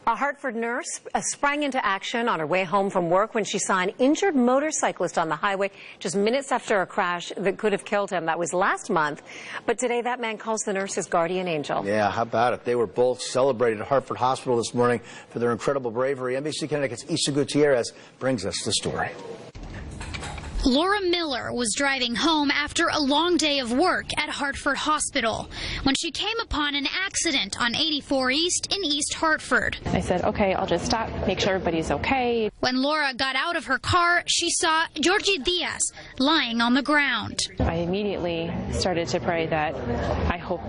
A Hartford nurse sprang into action on her way home from work when she saw an injured motorcyclist on the highway just minutes after a crash that could have killed him. That was last month. But today, that man calls the nurse his guardian angel. Yeah, how about it? They were both celebrated at Hartford Hospital this morning for their incredible bravery. NBC Connecticut's Isa Gutierrez brings us the story. Laura Miller was driving home after a long day of work at Hartford Hospital when she came upon an accident on 84 East in East Hartford. I said, okay, I'll just stop, make sure everybody's okay. When Laura got out of her car, she saw Jorge Diaz lying on the ground. I immediately started to pray that I hope,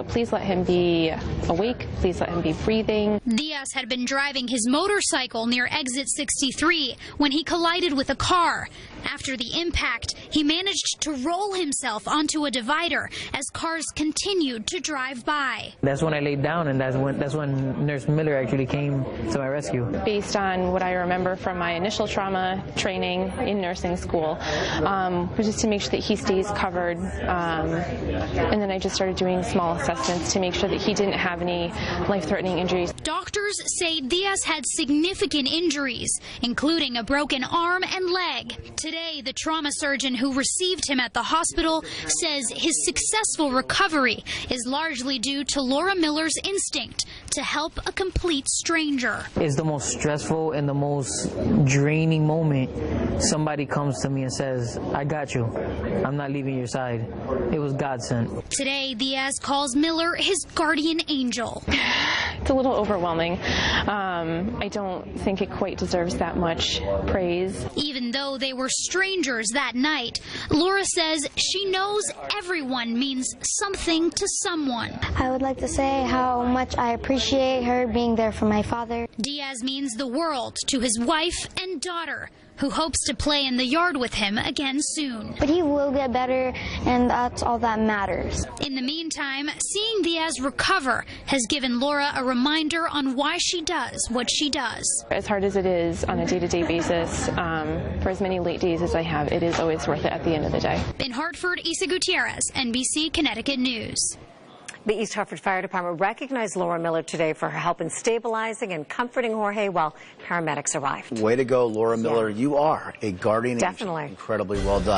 please let him be awake, please let him be breathing. Diaz had been driving his motorcycle near exit 63 when he collided with a car. After the impact, he managed to roll himself onto a divider as cars continued to drive by. That's when I laid down, and that's when Nurse Miller actually came to my rescue. Based on what I remember from my initial trauma training in nursing school, was just to make sure that he stays covered, and then I just started doing small assessments to make sure that he didn't have any life-threatening injuries. Doctors say Diaz had significant injuries, including a broken arm and leg. Today, the trauma surgeon who received him at the hospital says his successful recovery is largely due to Laura Miller's instinct to help a complete stranger. It's the most stressful and the most draining moment. Somebody comes to me and says, I got you. I'm not leaving your side. It was God sent. Today, Diaz calls Miller his guardian angel. It's a little overwhelming. I don't think it quite deserves that much praise. Even though they were strangers that night, Laura says she knows everyone means something to someone. I would like to say how much I appreciate her being there for my father. Diaz means the world to his wife and daughter, who hopes to play in the yard with him again soon. But he will get better, and that's all that matters. In the meantime, seeing Diaz recover has given Laura a reminder on why she does what she does. As hard as it is on a day-to-day basis, for as many late days as I have, it is always worth it at the end of the day. In Hartford, Isa Gutierrez, NBC Connecticut News. The East Hartford Fire Department recognized Laura Miller today for her help in stabilizing and comforting Jorge while paramedics arrived. Way to go, Laura Miller. You are a guardian angel. Definitely. Incredibly well done.